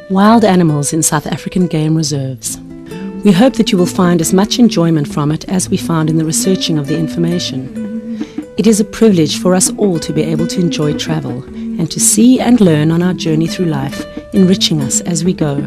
Wild Animals in South African Game Reserves. We hope that you will find as much enjoyment from it as we found in the researching of the information. It is a privilege for us all to be able to enjoy travel and to see and learn on our journey through life, enriching us as we go.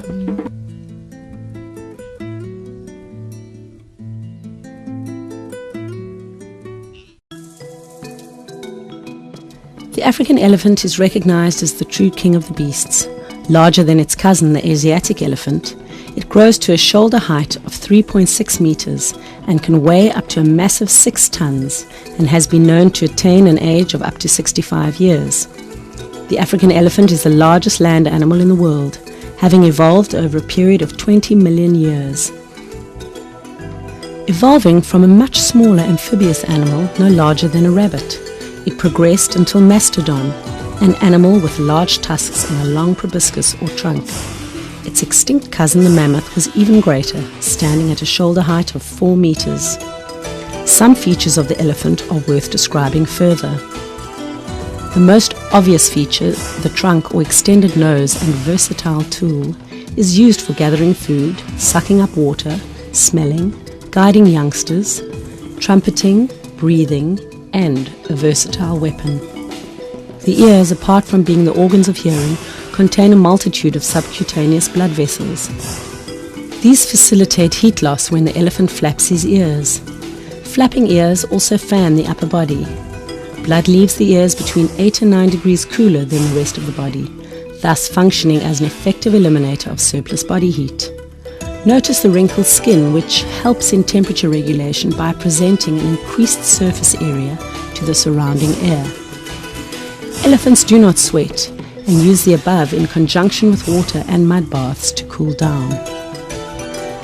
The African elephant is recognized as the true king of the beasts. Larger than its cousin, the Asiatic elephant, it grows to a shoulder height of 3.6 meters and can weigh up to a massive 6 tons and has been known to attain an age of up to 65 years. The African elephant is the largest land animal in the world, having evolved over a period of 20 million years. Evolving from a much smaller amphibious animal no larger than a rabbit, it progressed until mastodon, an animal with large tusks and a long proboscis or trunk. Its extinct cousin, the mammoth, was even greater, standing at a shoulder height of 4 meters. Some features of the elephant are worth describing further. The most obvious feature, the trunk or extended nose and versatile tool, is used for gathering food, sucking up water, smelling, guiding youngsters, trumpeting, breathing, and a versatile weapon. The ears, apart from being the organs of hearing, contain a multitude of subcutaneous blood vessels. These facilitate heat loss when the elephant flaps his ears. Flapping ears also fan the upper body. Blood leaves the ears between 8 and 9 degrees cooler than the rest of the body, thus functioning as an effective eliminator of surplus body heat. Notice the wrinkled skin, which helps in temperature regulation by presenting an increased surface area to the surrounding air. Elephants do not sweat and use the above in conjunction with water and mud baths to cool down.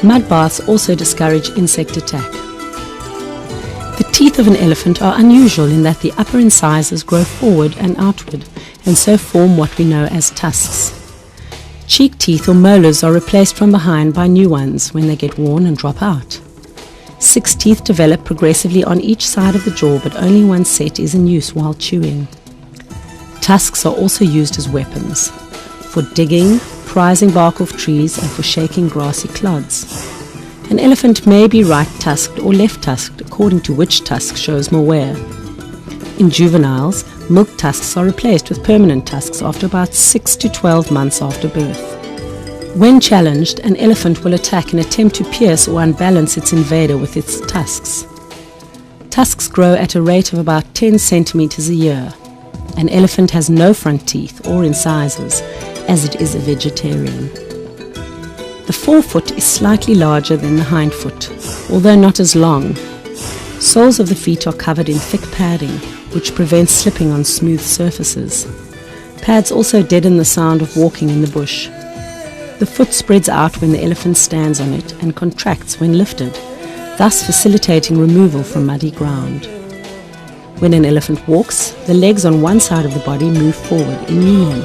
Mud baths also discourage insect attack. The teeth of an elephant are unusual in that the upper incisors grow forward and outward and so form what we know as tusks. Cheek teeth or molars are replaced from behind by new ones when they get worn and drop out. 6 teeth develop progressively on each side of the jaw, but only one set is in use while chewing. Tusks are also used as weapons, for digging, prizing bark off trees, and for shaking grassy clods. An elephant may be right-tusked or left-tusked, according to which tusk shows more wear. In juveniles, milk tusks are replaced with permanent tusks after about 6 to 12 months after birth. When challenged, an elephant will attack and attempt to pierce or unbalance its invader with its tusks. Tusks grow at a rate of about 10 centimeters a year. An elephant has no front teeth or incisors, as it is a vegetarian. The forefoot is slightly larger than the hindfoot, although not as long. Soles of the feet are covered in thick padding, which prevents slipping on smooth surfaces. Pads also deaden the sound of walking in the bush. The foot spreads out when the elephant stands on it and contracts when lifted, thus facilitating removal from muddy ground. When an elephant walks, the legs on one side of the body move forward in union.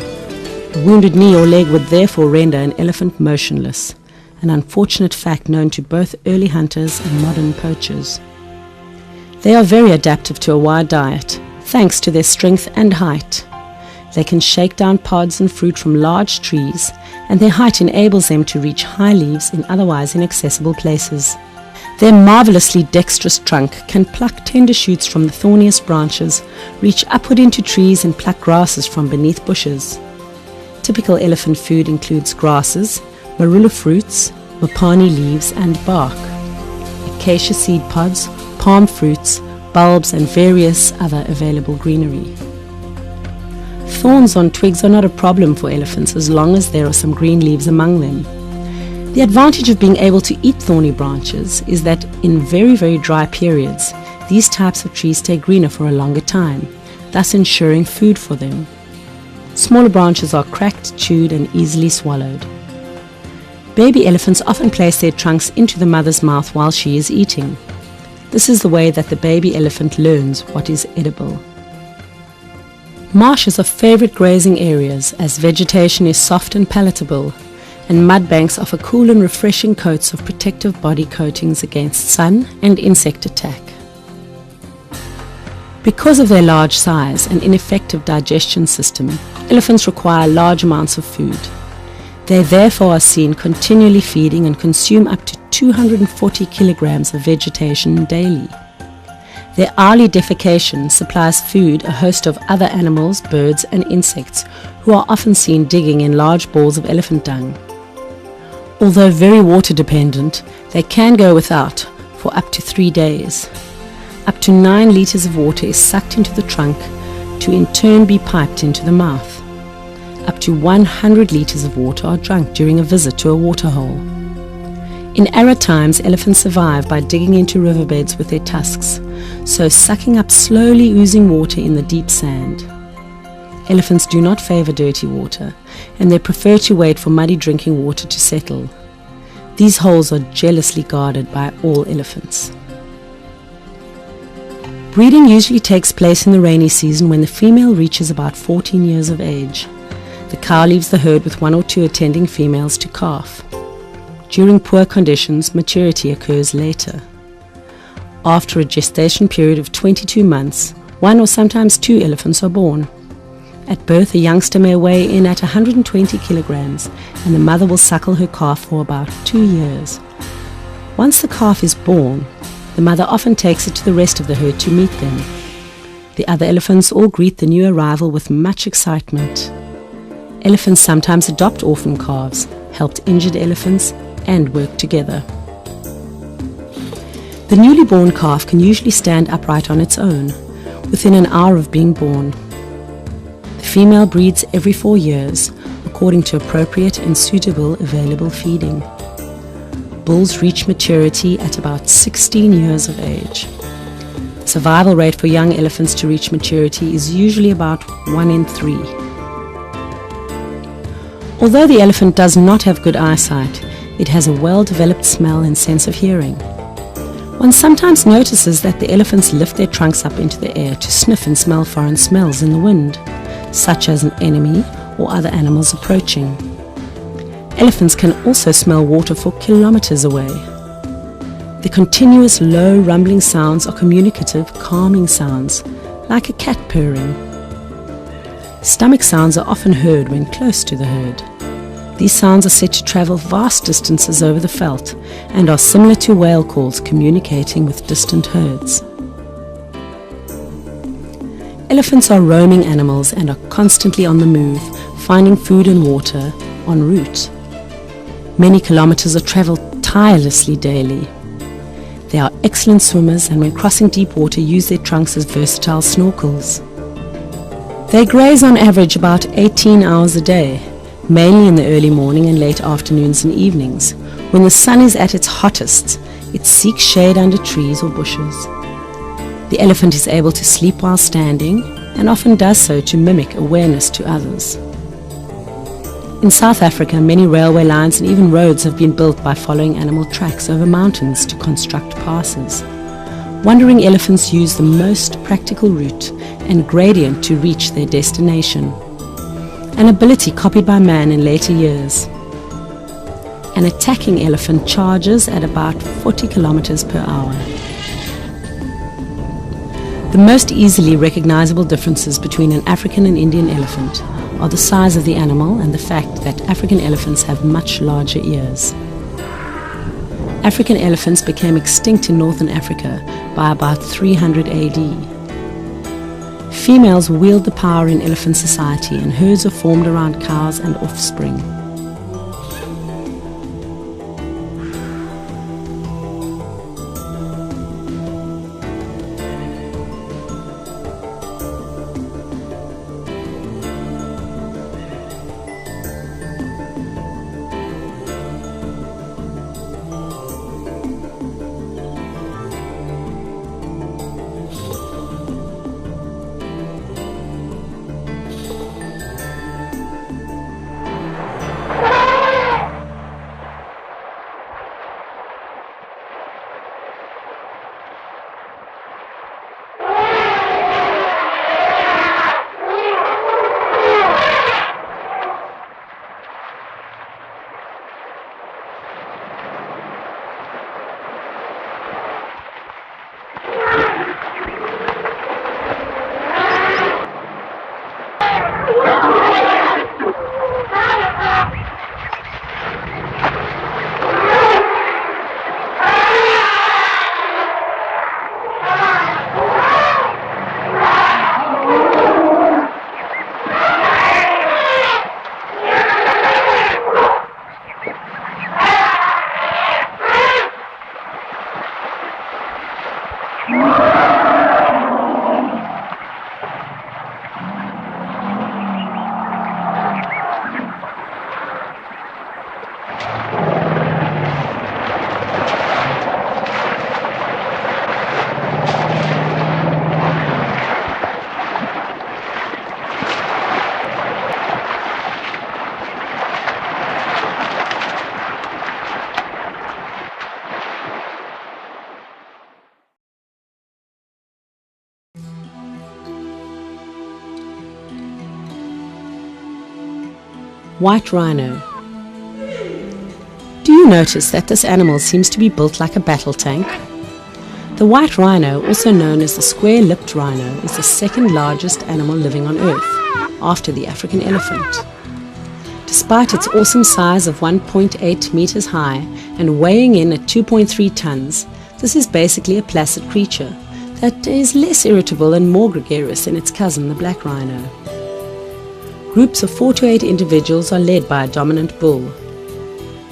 A wounded knee or leg would therefore render an elephant motionless, an unfortunate fact known to both early hunters and modern poachers. They are very adaptive to a wide diet, thanks to their strength and height. They can shake down pods and fruit from large trees, and their height enables them to reach high leaves in otherwise inaccessible places. Their marvelously dexterous trunk can pluck tender shoots from the thorniest branches, reach upward into trees and pluck grasses from beneath bushes. Typical elephant food includes grasses, marula fruits, mopani leaves and bark, acacia seed pods, palm fruits, bulbs and various other available greenery. Thorns on twigs are not a problem for elephants as long as there are some green leaves among them. The advantage of being able to eat thorny branches is that in very, very dry periods, these types of trees stay greener for a longer time, thus ensuring food for them. Smaller branches are cracked, chewed, and easily swallowed. Baby elephants often place their trunks into the mother's mouth while she is eating. This is the way that the baby elephant learns what is edible. Marshes are favorite grazing areas as vegetation is soft and palatable, and mud banks offer cool and refreshing coats of protective body coatings against sun and insect attack. Because of their large size and ineffective digestion system, elephants require large amounts of food. They therefore are seen continually feeding and consume up to 240 kilograms of vegetation daily. Their hourly defecation supplies food a host of other animals, birds and insects who are often seen digging in large balls of elephant dung. Although very water dependent, they can go without for up to 3 days. Up to 9 liters of water is sucked into the trunk to in turn be piped into the mouth. Up to 100 liters of water are drunk during a visit to a waterhole. In arid times, elephants survive by digging into riverbeds with their tusks, so sucking up slowly oozing water in the deep sand. Elephants do not favor dirty water, and they prefer to wait for muddy drinking water to settle. These holes are jealously guarded by all elephants. Breeding usually takes place in the rainy season when the female reaches about 14 years of age. The cow leaves the herd with 1 or 2 attending females to calf. During poor conditions, maturity occurs later. After a gestation period of 22 months, 1 or sometimes 2 elephants are born. At birth, a youngster may weigh in at 120 kilograms, and the mother will suckle her calf for about 2 years. Once the calf is born, the mother often takes it to the rest of the herd to meet them. The other elephants all greet the new arrival with much excitement. Elephants sometimes adopt orphan calves, help injured elephants, and work together. The newly born calf can usually stand upright on its own within an hour of being born. The female breeds every 4 years according to appropriate and suitable available feeding. Bulls reach maturity at about 16 years of age. The survival rate for young elephants to reach maturity is usually about 1 in 3. Although the elephant does not have good eyesight, it has a well-developed smell and sense of hearing. One sometimes notices that the elephants lift their trunks up into the air to sniff and smell foreign smells in the wind, such as an enemy or other animals approaching. Elephants can also smell water for kilometers away. The continuous low rumbling sounds are communicative, calming sounds, like a cat purring. Stomach sounds are often heard when close to the herd. These sounds are said to travel vast distances over the veldt and are similar to whale calls communicating with distant herds. Elephants are roaming animals and are constantly on the move, finding food and water en route. Many kilometers are traveled tirelessly daily. They are excellent swimmers and when crossing deep water use their trunks as versatile snorkels. They graze on average about 18 hours a day, mainly in the early morning and late afternoons and evenings. When the sun is at its hottest, it seeks shade under trees or bushes. The elephant is able to sleep while standing and often does so to mimic awareness to others. In South Africa, many railway lines and even roads have been built by following animal tracks over mountains to construct passes. Wandering elephants use the most practical route and gradient to reach their destination, an ability copied by man in later years. An attacking elephant charges at about 40 kilometers per hour. The most easily recognizable differences between an African and Indian elephant are the size of the animal and the fact that African elephants have much larger ears. African elephants became extinct in northern Africa by about 300 AD. Females wield the power in elephant society and herds are formed around cows and offspring. White rhino. Do you notice that this animal seems to be built like a battle tank? The white rhino, also known as the square-lipped rhino, is the second largest animal living on Earth, after the African elephant. Despite its awesome size of 1.8 meters high and weighing in at 2.3 tons, this is basically a placid creature that is less irritable and more gregarious than its cousin, the black rhino. Groups of 4 to 8 individuals are led by a dominant bull.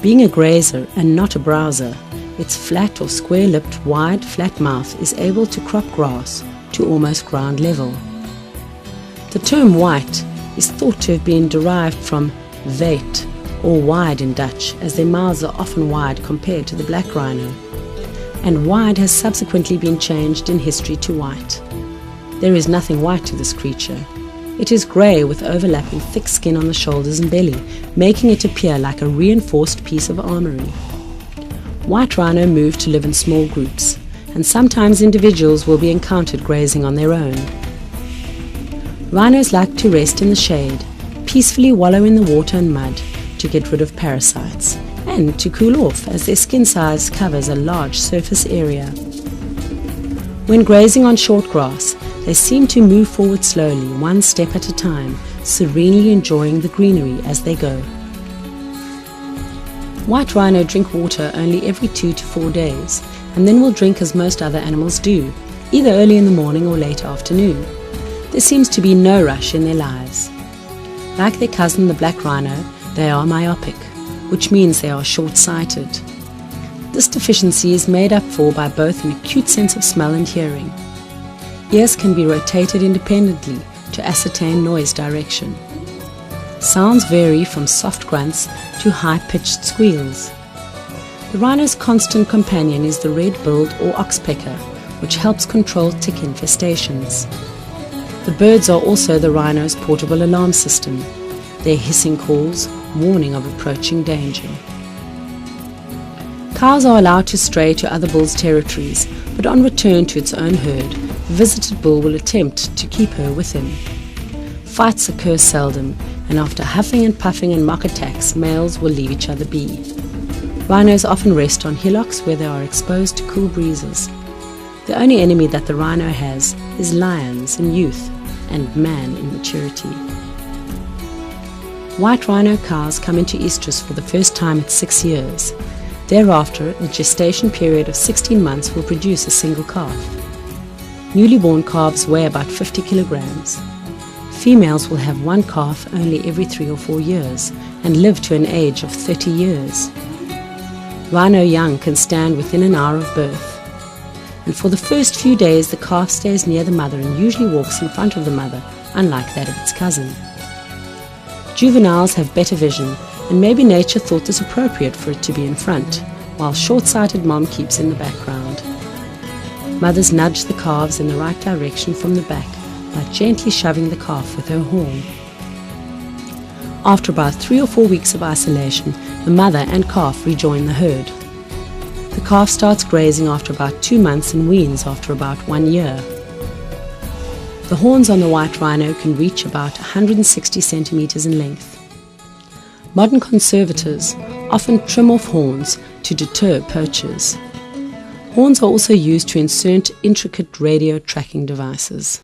Being a grazer and not a browser, its flat or square-lipped, wide, flat mouth is able to crop grass to almost ground level. The term white is thought to have been derived from weit, or wide in Dutch, as their mouths are often wide compared to the black rhino, and wide has subsequently been changed in history to white. There is nothing white to this creature. It is grey with overlapping thick skin on the shoulders and belly, making it appear like a reinforced piece of armory. White rhino move to live in small groups, and sometimes individuals will be encountered grazing on their own. Rhinos like to rest in the shade, peacefully wallow in the water and mud to get rid of parasites, and to cool off as their skin size covers a large surface area. When grazing on short grass, they seem to move forward slowly, one step at a time, serenely enjoying the greenery as they go. White rhino drink water only every 2 to 4 days, and then will drink as most other animals do, either early in the morning or late afternoon. There seems to be no rush in their lives. Like their cousin the black rhino, they are myopic, which means they are short-sighted. This deficiency is made up for by both an acute sense of smell and hearing. Ears can be rotated independently to ascertain noise direction. Sounds vary from soft grunts to high-pitched squeals. The rhino's constant companion is the red-billed or oxpecker, which helps control tick infestations. The birds are also the rhino's portable alarm system, their hissing calls warning of approaching danger. Cows are allowed to stray to other bulls' territories, but on return to its own herd, the visited bull will attempt to keep her with him. Fights occur seldom, and after huffing and puffing and mock attacks, males will leave each other be. Rhinos often rest on hillocks where they are exposed to cool breezes. The only enemy that the rhino has is lions in youth and man in maturity. White rhino cows come into estrus for the first time at 6 years. Thereafter, a gestation period of 16 months will produce a single calf. Newly born calves weigh about 50 kilograms. Females will have one calf only every 3 or 4 years and live to an age of 30 years. Rhino young can stand within an hour of birth. And for the first few days, the calf stays near the mother and usually walks in front of the mother, unlike that of its cousin. Juveniles have better vision, and maybe nature thought this appropriate for it to be in front, while short-sighted mom keeps in the background. Mothers nudge the calves in the right direction from the back by gently shoving the calf with her horn. After about 3 or 4 weeks of isolation, the mother and calf rejoin the herd. The calf starts grazing after about 2 months and weans after about 1 year. The horns on the white rhino can reach about 160 centimeters in length. Modern conservators often trim off horns to deter poachers. Horns are also used to insert intricate radio tracking devices.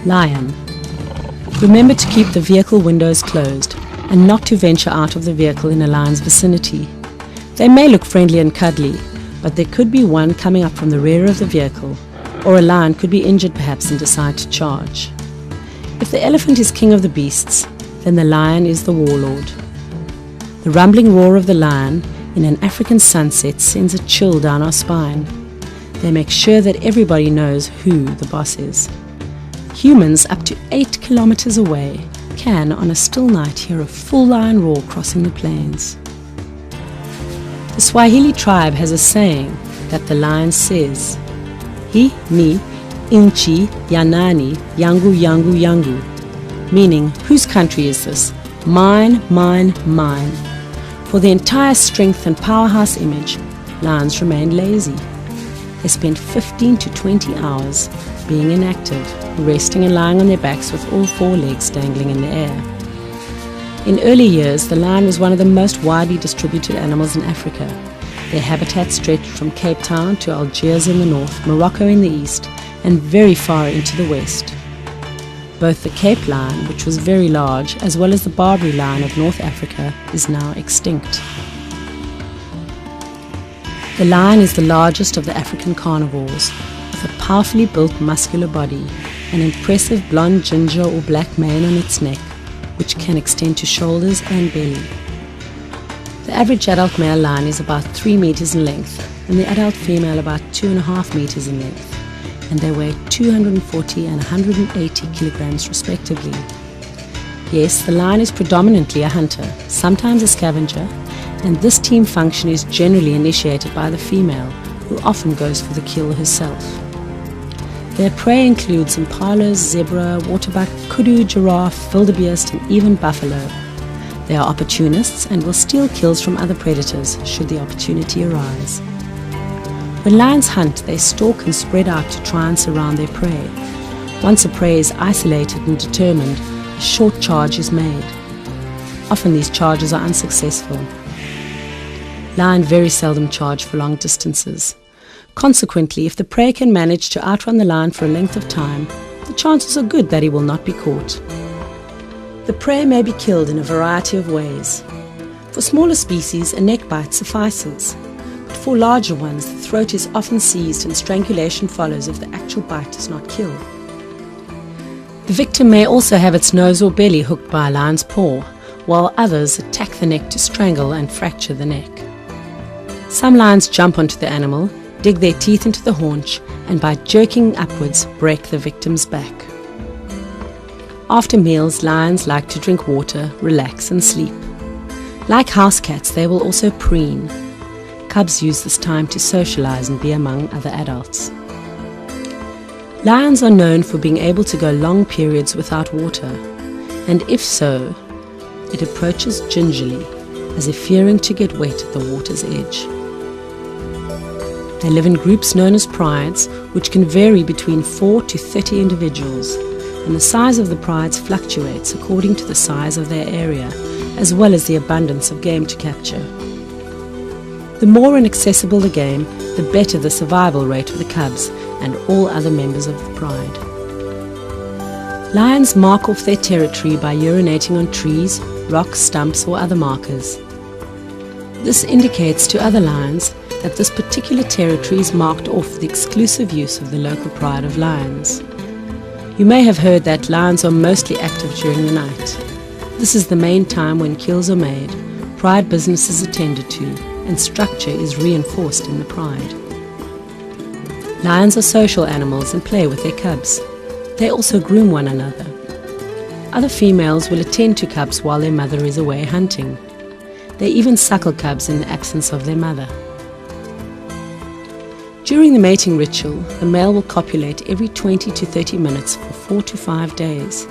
Lion. Remember to keep the vehicle windows closed and not to venture out of the vehicle in a lion's vicinity. They may look friendly and cuddly, but there could be one coming up from the rear of the vehicle, or a lion could be injured perhaps and decide to charge. If the elephant is king of the beasts, then the lion is the warlord. The rumbling roar of the lion in an African sunset sends a chill down our spine. They make sure that everybody knows who the boss is. Humans up to 8 kilometers away can, on a still night, hear a full lion roar crossing the plains. The Swahili tribe has a saying that the lion says, "Hi ni inchi yanani yangu yangu yangu," meaning, whose country is this? Mine, mine, mine. For the entire strength and powerhouse image, lions remain lazy. They spend 15 to 20 hours being inactive, resting and lying on their backs with all 4 legs dangling in the air. In early years, the lion was one of the most widely distributed animals in Africa. Their habitat stretched from Cape Town to Algiers in the north, Morocco in the east, and very far into the west. Both the Cape lion, which was very large, as well as the Barbary lion of North Africa, is now extinct. The lion is the largest of the African carnivores, with a powerfully built muscular body, an impressive blonde ginger or black mane on its neck, which can extend to shoulders and belly. The average adult male lion is about 3 meters in length, and the adult female about 2.5 meters in length, and they weigh 240 and 180 kilograms respectively. Yes, the lion is predominantly a hunter, sometimes a scavenger, and this team function is generally initiated by the female, who often goes for the kill herself. Their prey includes impalas, zebra, waterbuck, kudu, giraffe, wildebeest, and even buffalo. They are opportunists and will steal kills from other predators should the opportunity arise. When lions hunt, they stalk and spread out to try and surround their prey. Once a prey is isolated and determined, a short charge is made. Often these charges are unsuccessful. Lion very seldom charge for long distances. Consequently, if the prey can manage to outrun the lion for a length of time, the chances are good that he will not be caught. The prey may be killed in a variety of ways. For smaller species, a neck bite suffices, but for larger ones, the throat is often seized and strangulation follows if the actual bite does not kill. The victim may also have its nose or belly hooked by a lion's paw, while others attack the neck to strangle and fracture the neck. Some lions jump onto the animal, dig their teeth into the haunch, and by jerking upwards, break the victim's back. After meals, lions like to drink water, relax, and sleep. Like house cats, they will also preen. Cubs use this time to socialize and be among other adults. Lions are known for being able to go long periods without water, and if so, it approaches gingerly, as if fearing to get wet at the water's edge. They live in groups known as prides, which can vary between 4 to 30 individuals, and the size of the prides fluctuates according to the size of their area, as well as the abundance of game to capture. The more inaccessible the game, the better the survival rate of the cubs and all other members of the pride. Lions mark off their territory by urinating on trees, rocks, stumps, or other markers. This indicates to other lions that this particular territory is marked off for the exclusive use of the local pride of lions. You may have heard that lions are mostly active during the night. This is the main time when kills are made, pride business is attended to, and structure is reinforced in the pride. Lions are social animals and play with their cubs. They also groom one another. Other females will attend to cubs while their mother is away hunting. They even suckle cubs in the absence of their mother. During the mating ritual, the male will copulate every 20 to 30 minutes for 4 to 5 days.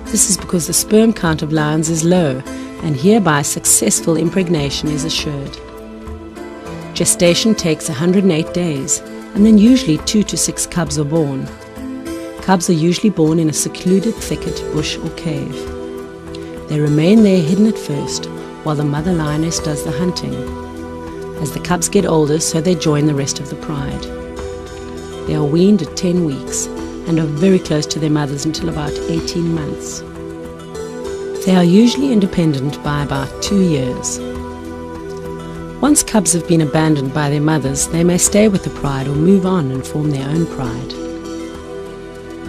This is because the sperm count of lions is low, and hereby successful impregnation is assured. Gestation takes 108 days, and then usually 2 to 6 cubs are born. Cubs are usually born in a secluded thicket, bush or cave. They remain there hidden at first, while the mother lioness does the hunting. As the cubs get older, so they join the rest of the pride. They are weaned at 10 weeks, and are very close to their mothers until about 18 months. They are usually independent by about 2 years. Once cubs have been abandoned by their mothers, they may stay with the pride or move on and form their own pride.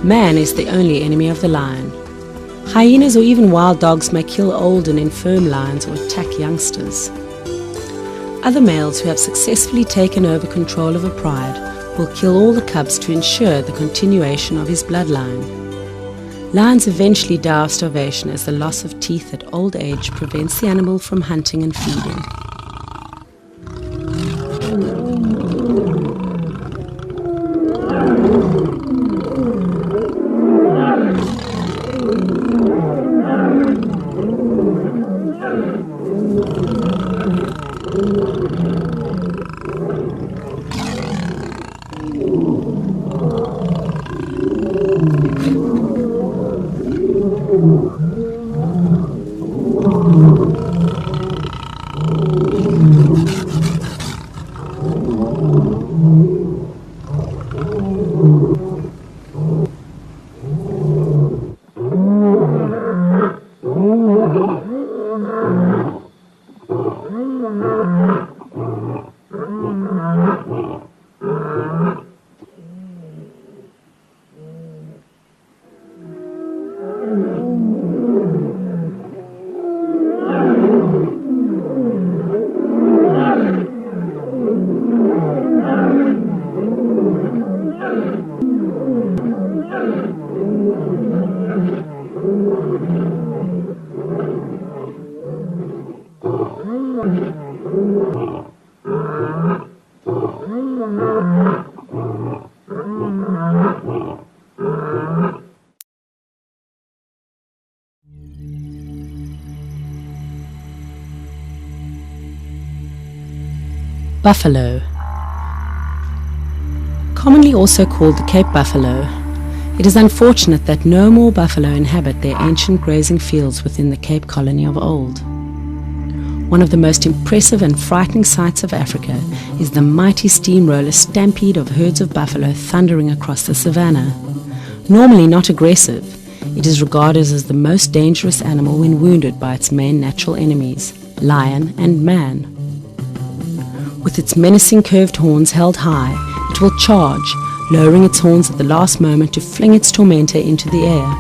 Man is the only enemy of the lion. Hyenas or even wild dogs may kill old and infirm lions or attack youngsters. Other males who have successfully taken over control of a pride will kill all the cubs to ensure the continuation of his bloodline. Lions eventually die of starvation as the loss of teeth at old age prevents the animal from hunting and feeding. Buffalo. Commonly also called the Cape buffalo, it is unfortunate that no more buffalo inhabit their ancient grazing fields within the Cape colony of old. One of the most impressive and frightening sights of Africa is the mighty steamroller stampede of herds of buffalo thundering across the savannah. Normally not aggressive, it is regarded as the most dangerous animal when wounded by its main natural enemies, lion and man. With its menacing curved horns held high, it will charge, lowering its horns at the last moment to fling its tormentor into the air.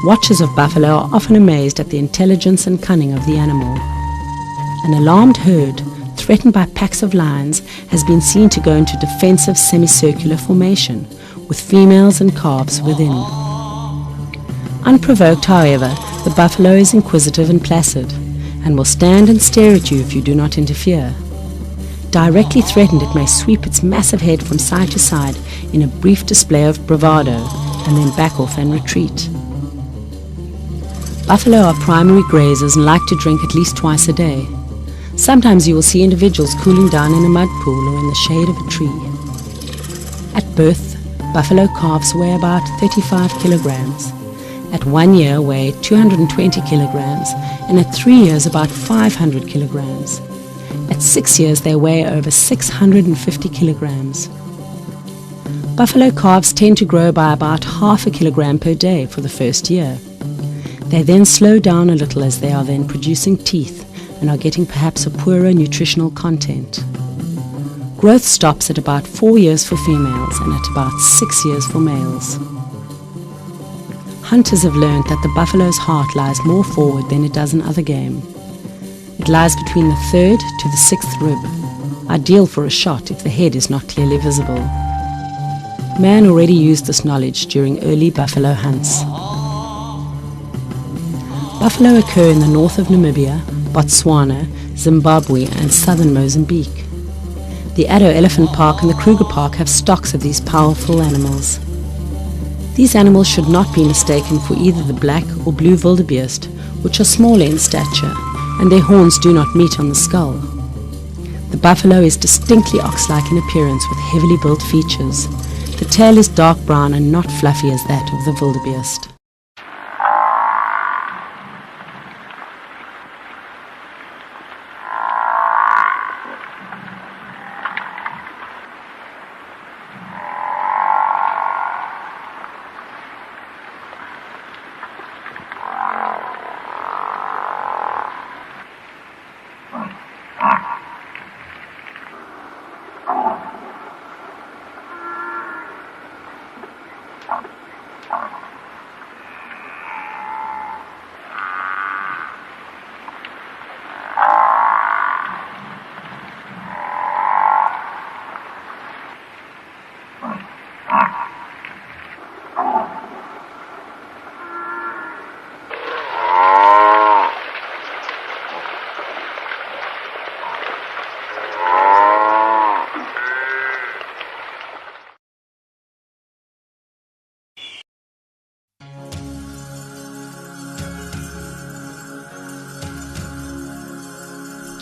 Watchers of buffalo are often amazed at the intelligence and cunning of the animal. An alarmed herd, threatened by packs of lions, has been seen to go into defensive semicircular formation, with females and calves within. Unprovoked, however, the buffalo is inquisitive and placid, and will stand and stare at you if you do not interfere. Directly threatened, it may sweep its massive head from side to side in a brief display of bravado, and then back off and retreat. Buffalo are primary grazers and like to drink at least twice a day. Sometimes you will see individuals cooling down in a mud pool or in the shade of a tree. At birth, buffalo calves weigh about 35 kilograms. At 1 year weigh 220 kilograms, and at 3 years about 500 kilograms. At 6 years they weigh over 650 kilograms. Buffalo calves tend to grow by about half a kilogram per day for the first year. They then slow down a little as they are then producing teeth and are getting perhaps a poorer nutritional content. Growth stops at about 4 years for females and at about 6 years for males. Hunters have learned that the buffalo's heart lies more forward than it does in other game. It lies between the 3rd to the 6th rib, ideal for a shot if the head is not clearly visible. Man already used this knowledge during early buffalo hunts. Buffalo occur in the north of Namibia, Botswana, Zimbabwe and southern Mozambique. The Addo Elephant Park and the Kruger Park have stocks of these powerful animals. These animals should not be mistaken for either the black or blue wildebeest, which are smaller in stature, and their horns do not meet on the skull. The buffalo is distinctly ox-like in appearance with heavily built features. The tail is dark brown and not fluffy as that of the wildebeest.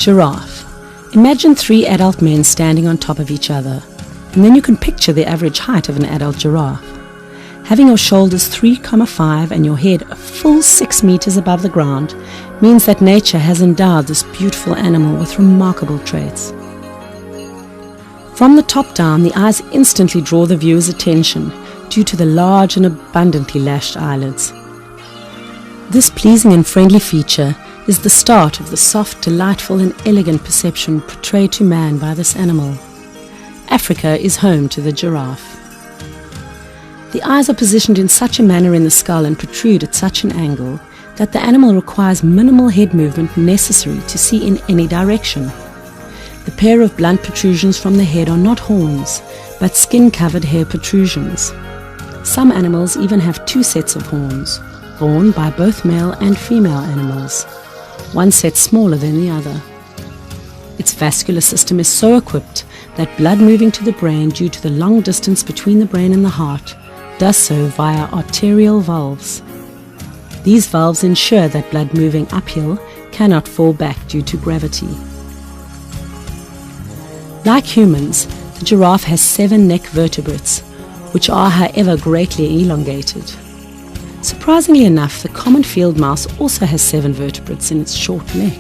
Giraffe. Imagine 3 adult men standing on top of each other, and then you can picture the average height of an adult giraffe. Having your shoulders 3,5 and your head a full 6 meters above the ground means that nature has endowed this beautiful animal with remarkable traits. From the top down, the eyes instantly draw the viewer's attention due to the large and abundantly lashed eyelids. This pleasing and friendly feature is the start of the soft, delightful and elegant perception portrayed to man by this animal. Africa is home to the giraffe. The eyes are positioned in such a manner in the skull and protrude at such an angle that the animal requires minimal head movement necessary to see in any direction. The pair of blunt protrusions from the head are not horns, but skin-covered hair protrusions. Some animals even have 2 sets of horns, borne by both male and female animals, one set smaller than the other. Its vascular system is so equipped that blood moving to the brain due to the long distance between the brain and the heart does so via arterial valves. These valves ensure that blood moving uphill cannot fall back due to gravity. Like humans, the giraffe has 7 neck vertebrates, which are however greatly elongated. Surprisingly enough, the common field mouse also has 7 vertebrates in its short neck.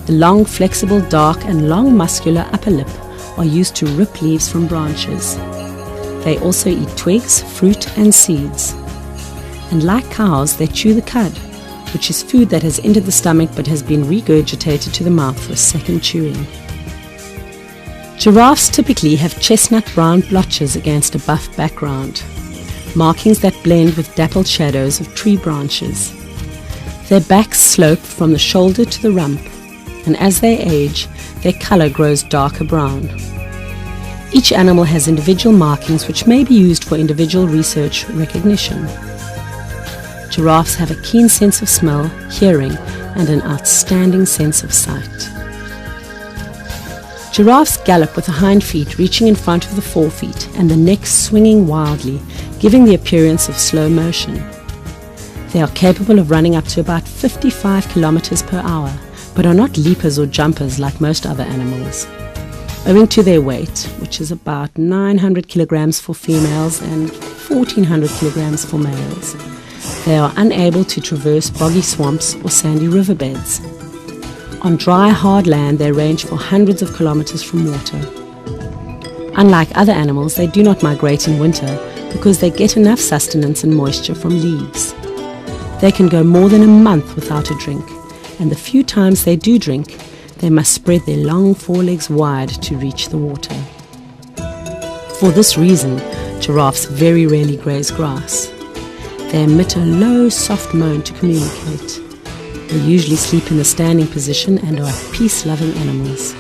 The long, flexible, dark and long muscular upper lip are used to rip leaves from branches. They also eat twigs, fruit and seeds. And like cows, they chew the cud, which is food that has entered the stomach but has been regurgitated to the mouth for a second chewing. Giraffes typically have chestnut brown blotches against a buff background, markings that blend with dappled shadows of tree branches. Their backs slope from the shoulder to the rump, and as they age, their color grows darker brown. Each animal has individual markings which may be used for individual research recognition. Giraffes have a keen sense of smell, hearing, and an outstanding sense of sight. Giraffes gallop with the hind feet reaching in front of the forefeet and the neck swinging wildly, giving the appearance of slow motion. They are capable of running up to about 55 kilometers per hour, but are not leapers or jumpers like most other animals. Owing to their weight, which is about 900 kilograms for females and 1400 kilograms for males, they are unable to traverse boggy swamps or sandy riverbeds. On dry, hard land, they range for hundreds of kilometers from water. Unlike other animals, they do not migrate in winter because they get enough sustenance and moisture from leaves. They can go more than a month without a drink, and the few times they do drink, they must spread their long forelegs wide to reach the water. For this reason, giraffes very rarely graze grass. They emit a low, soft moan to communicate. They usually sleep in the standing position and are peace-loving animals.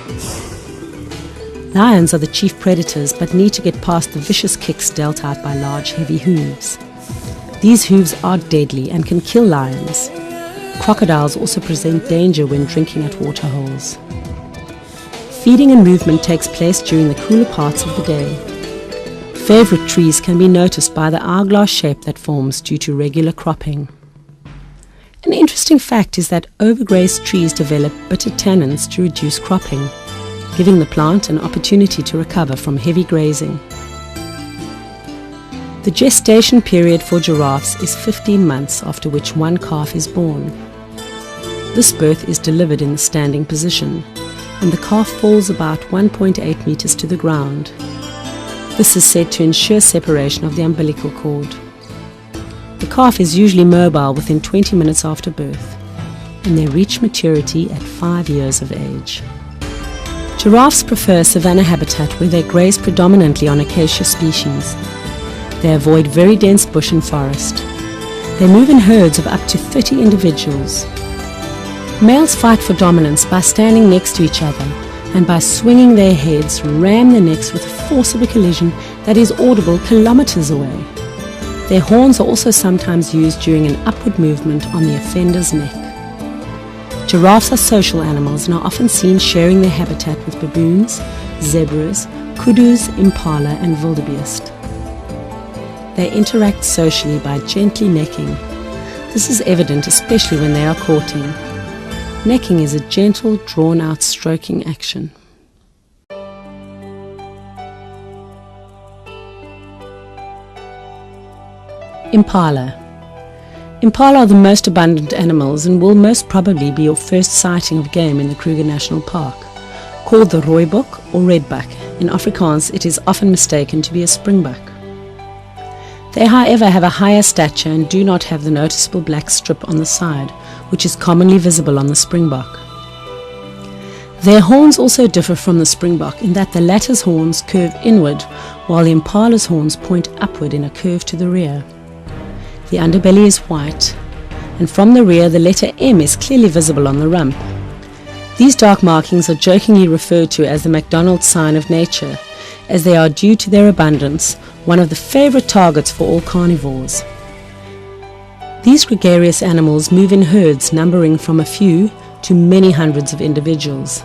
Lions are the chief predators but need to get past the vicious kicks dealt out by large, heavy hooves. These hooves are deadly and can kill lions. Crocodiles also present danger when drinking at waterholes. Feeding and movement takes place during the cooler parts of the day. Favorite trees can be noticed by the hourglass shape that forms due to regular cropping. An interesting fact is that overgrazed trees develop bitter tannins to reduce cropping, giving the plant an opportunity to recover from heavy grazing. The gestation period for giraffes is 15 months, after which one calf is born. This birth is delivered in the standing position, and the calf falls about 1.8 meters to the ground. This is said to ensure separation of the umbilical cord. The calf is usually mobile within 20 minutes after birth, and they reach maturity at 5 years of age. Giraffes prefer savanna habitat where they graze predominantly on acacia species. They avoid very dense bush and forest. They move in herds of up to 30 individuals. Males fight for dominance by standing next to each other and by swinging their heads, ram their necks with the force of a collision that is audible kilometers away. Their horns are also sometimes used during an upward movement on the offender's neck. Giraffes are social animals and are often seen sharing their habitat with baboons, zebras, kudus, impala and wildebeest. They interact socially by gently necking. This is evident especially when they are courting. Necking is a gentle, drawn-out stroking action. Impala. Impala are the most abundant animals and will most probably be your first sighting of game in the Kruger National Park. Called the rooibok or redbuck, in Afrikaans it is often mistaken to be a springbuck. They, however, have a higher stature and do not have the noticeable black strip on the side, which is commonly visible on the springbok. Their horns also differ from the springbok in that the latter's horns curve inward, while the impala's horns point upward in a curve to the rear. The underbelly is white, and from the rear the letter M is clearly visible on the rump. These dark markings are jokingly referred to as the McDonald's sign of nature, as they are, due to their abundance, one of the favorite targets for all carnivores. These gregarious animals move in herds numbering from a few to many hundreds of individuals.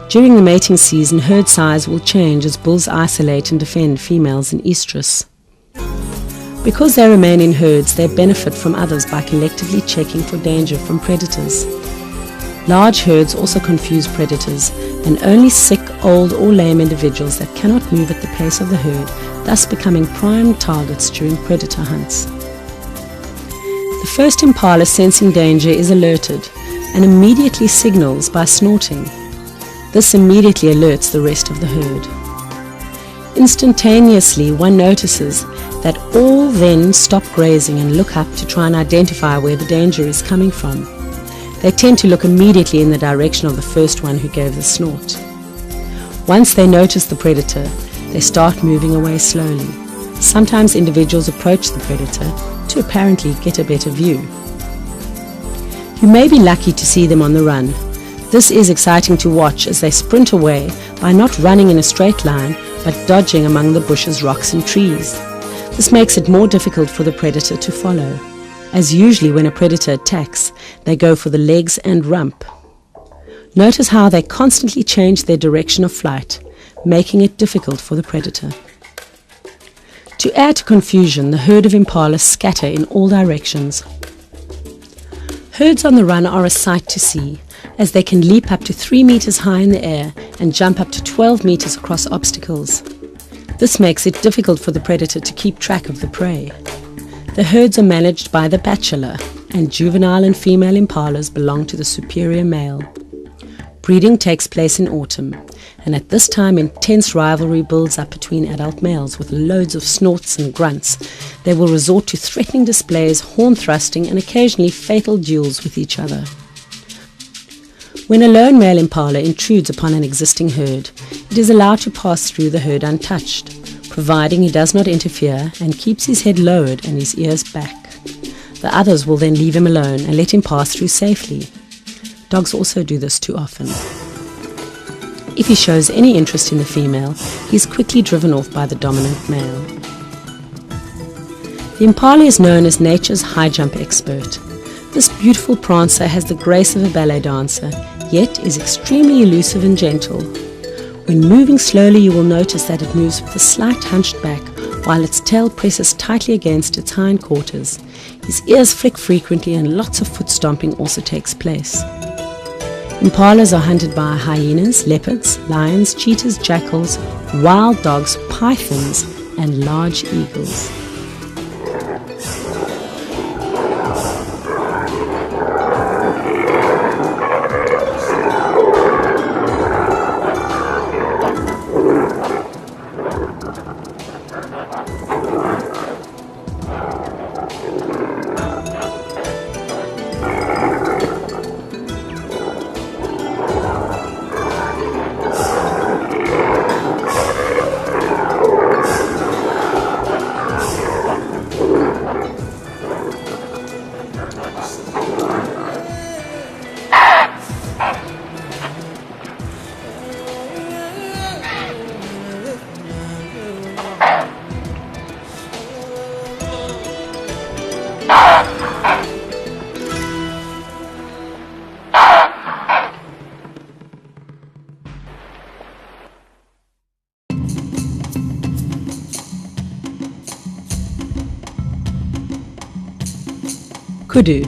During the mating season, herd size will change as bulls isolate and defend females in estrus. Because they remain in herds, they benefit from others by collectively checking for danger from predators. Large herds also confuse predators, and only sick, old or lame individuals that cannot move at the pace of the herd, thus becoming prime targets during predator hunts. The first impala, sensing danger, is alerted and immediately signals by snorting. This immediately alerts the rest of the herd. Instantaneously, one notices that all then stop grazing and look up to try and identify where the danger is coming from. They tend to look immediately in the direction of the first one who gave the snort. Once they notice the predator, they start moving away slowly. Sometimes individuals approach the predator to apparently get a better view. You may be lucky to see them on the run. This is exciting to watch as they sprint away by not running in a straight line but dodging among the bushes, rocks and trees. This makes it more difficult for the predator to follow, as usually when a predator attacks, they go for the legs and rump. Notice how they constantly change their direction of flight, making it difficult for the predator. To add to confusion, the herd of impala scatter in all directions. Herds on the run are a sight to see, as they can leap up to 3 meters high in the air and jump up to 12 meters across obstacles. This makes it difficult for the predator to keep track of the prey. The herds are managed by the bachelor, and juvenile and female impalas belong to the superior male. Breeding takes place in autumn, and at this time intense rivalry builds up between adult males with loads of snorts and grunts. They will resort to threatening displays, horn thrusting, and occasionally fatal duels with each other. When a lone male impala intrudes upon an existing herd, it is allowed to pass through the herd untouched, providing he does not interfere and keeps his head lowered and his ears back. The others will then leave him alone and let him pass through safely. Dogs also do this too often. If he shows any interest in the female, he is quickly driven off by the dominant male. The impala is known as nature's high jump expert. This beautiful prancer has the grace of a ballet dancer, yet is extremely elusive and gentle. When moving slowly, you will notice that it moves with a slight hunched back, while its tail presses tightly against its hindquarters. His ears flick frequently and lots of foot stomping also takes place. Impalas are hunted by hyenas, leopards, lions, cheetahs, jackals, wild dogs, pythons, and large eagles. Kudu.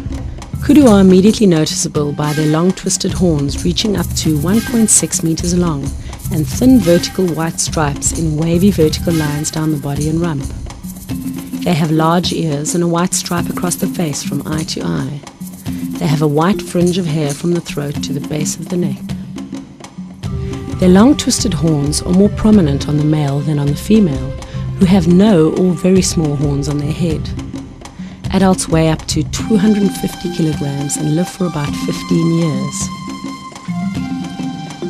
Kudu are immediately noticeable by their long twisted horns reaching up to 1.6 meters long and thin vertical white stripes in wavy vertical lines down the body and rump. They have large ears and a white stripe across the face from eye to eye. They have a white fringe of hair from the throat to the base of the neck. Their long twisted horns are more prominent on the male than on the female, who have no or very small horns on their head. Adults weigh up to 250 kilograms and live for about 15 years.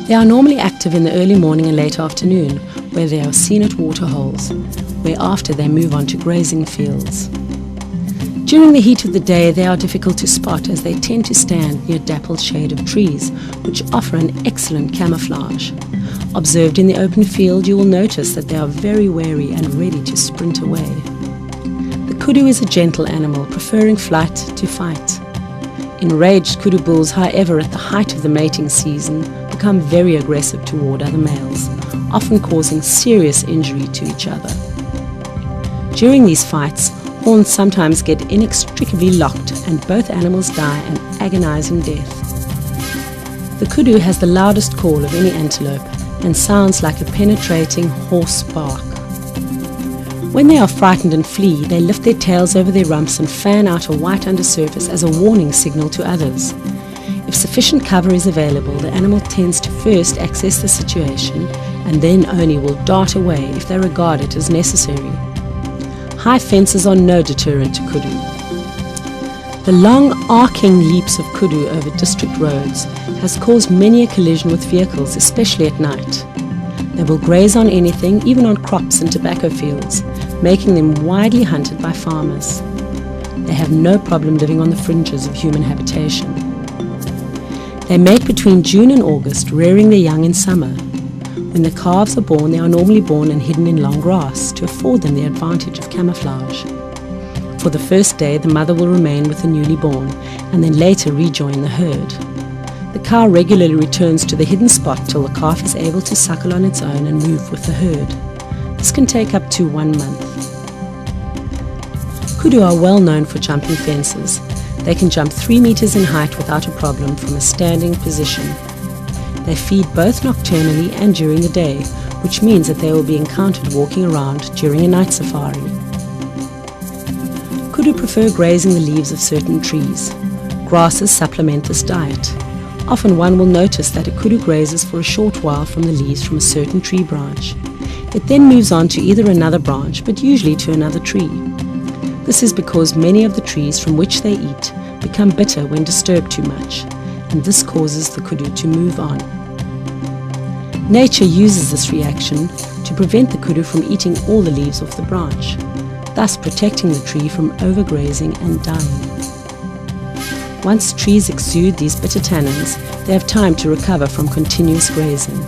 They are normally active in the early morning and late afternoon, where they are seen at waterholes, whereafter they move on to grazing fields. During the heat of the day, they are difficult to spot as they tend to stand near dappled shade of trees, which offer an excellent camouflage. Observed in the open field, you will notice that they are very wary and ready to sprint away. The kudu is a gentle animal, preferring flight to fight. Enraged kudu bulls, however, at the height of the mating season, become very aggressive toward other males, often causing serious injury to each other. During these fights, horns sometimes get inextricably locked and both animals die an agonizing death. The kudu has the loudest call of any antelope and sounds like a penetrating hoarse bark. When they are frightened and flee, they lift their tails over their rumps and fan out a white undersurface as a warning signal to others. If sufficient cover is available, the animal tends to first assess the situation and then only will dart away if they regard it as necessary. High fences are no deterrent to kudu. The long arcing leaps of kudu over district roads has caused many a collision with vehicles, especially at night. They will graze on anything, even on crops and tobacco fields, making them widely hunted by farmers. They have no problem living on the fringes of human habitation. They mate between June and August, rearing their young in summer. When the calves are born, they are normally born and hidden in long grass to afford them the advantage of camouflage. For the first day, the mother will remain with the newly born and then later rejoin the herd. The cow regularly returns to the hidden spot till the calf is able to suckle on its own and move with the herd. This can take up to 1 month. Kudu are well known for jumping fences. They can jump 3 meters in height without a problem from a standing position. They feed both nocturnally and during the day, which means that they will be encountered walking around during a night safari. Kudu prefer grazing the leaves of certain trees. Grasses supplement this diet. Often one will notice that a kudu grazes for a short while from the leaves from a certain tree branch. It then moves on to either another branch, but usually to another tree. This is because many of the trees from which they eat become bitter when disturbed too much, and this causes the kudu to move on. Nature uses this reaction to prevent the kudu from eating all the leaves off the branch, thus protecting the tree from overgrazing and dying. Once trees exude these bitter tannins, they have time to recover from continuous grazing.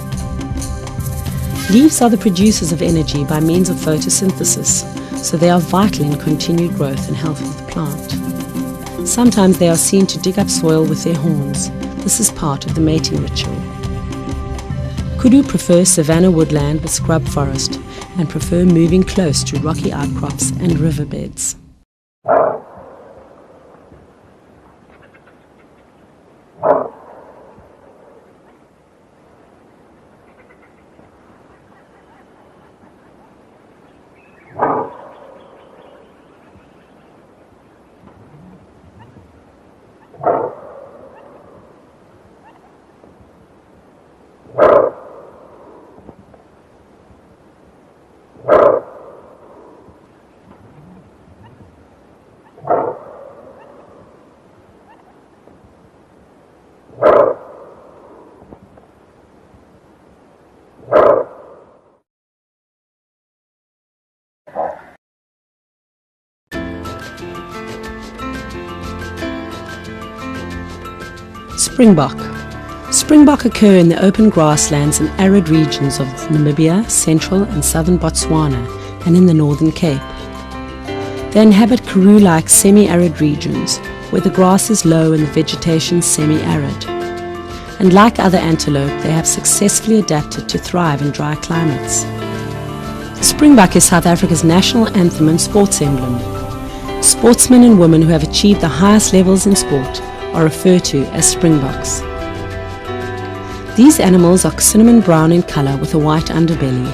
Leaves are the producers of energy by means of photosynthesis, so they are vital in continued growth and health of the plant. Sometimes they are seen to dig up soil with their horns. This is part of the mating ritual. Kudu prefer savanna woodland with scrub forest and prefer moving close to rocky outcrops and riverbeds. Springbok. Springbok occur in the open grasslands and arid regions of Namibia, central and southern Botswana, and in the Northern Cape. They inhabit karoo-like semi-arid regions where the grass is low and the vegetation semi-arid. And like other antelope, they have successfully adapted to thrive in dry climates. The Springbok is South Africa's national anthem and sports emblem. Sportsmen and women who have achieved the highest levels in sport are referred to as springboks. These animals are cinnamon brown in colour with a white underbelly.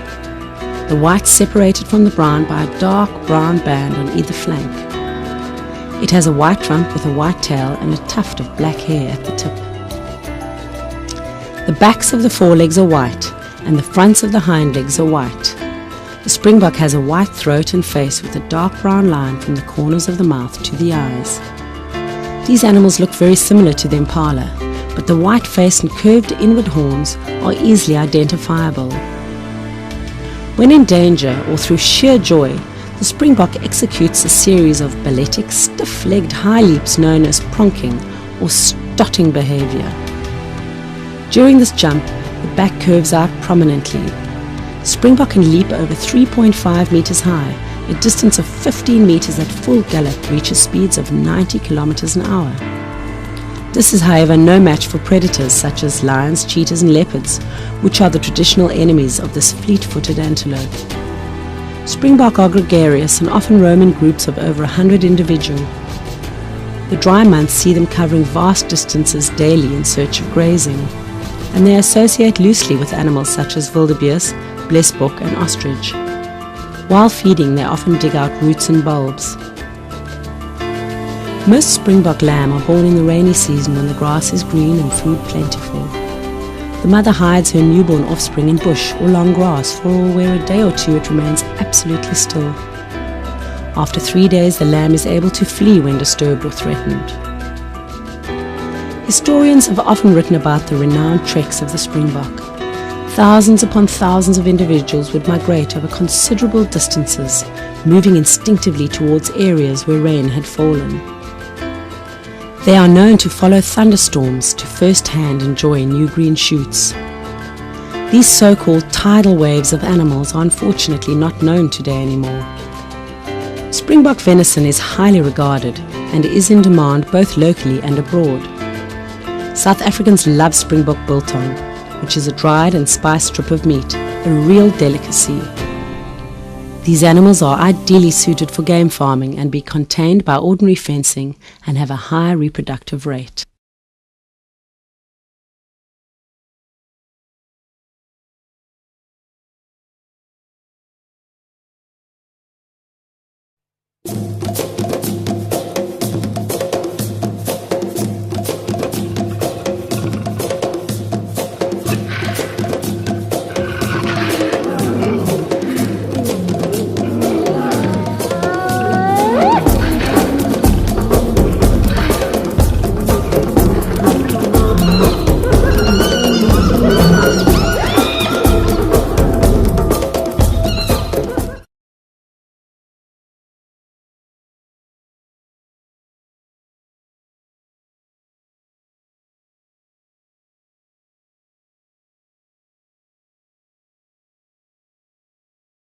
The white separated from the brown by a dark brown band on either flank. It has a white trunk with a white tail and a tuft of black hair at the tip. The backs of the forelegs are white and the fronts of the hind legs are white. The springbok has a white throat and face with a dark brown line from the corners of the mouth to the eyes. These animals look very similar to the impala, but the white face and curved inward horns are easily identifiable. When in danger or through sheer joy, the springbok executes a series of balletic, stiff-legged high leaps known as pronking or stotting behavior. During this jump, the back curves out prominently. The springbok can leap over 3.5 meters high, a distance of 15 meters at full gallop reaches speeds of 90 kilometers an hour. This is, however, no match for predators such as lions, cheetahs and leopards, which are the traditional enemies of this fleet-footed antelope. Springbok are gregarious and often roam in groups of over 100 individuals. The dry months see them covering vast distances daily in search of grazing, and they associate loosely with animals such as wildebeest, blesbok and ostrich. While feeding, they often dig out roots and bulbs. Most springbok lamb are born in the rainy season when the grass is green and food plentiful. The mother hides her newborn offspring in bush or long grass for where a day or two it remains absolutely still. After 3 days, the lamb is able to flee when disturbed or threatened. Historians have often written about the renowned treks of the springbok. Thousands upon thousands of individuals would migrate over considerable distances, moving instinctively towards areas where rain had fallen. They are known to follow thunderstorms to first-hand enjoy new green shoots. These so-called tidal waves of animals are unfortunately not known today anymore. Springbok venison is highly regarded and is in demand both locally and abroad. South Africans love springbok biltong, which is a dried and spiced strip of meat, a real delicacy. These animals are ideally suited for game farming and be contained by ordinary fencing and have a high reproductive rate.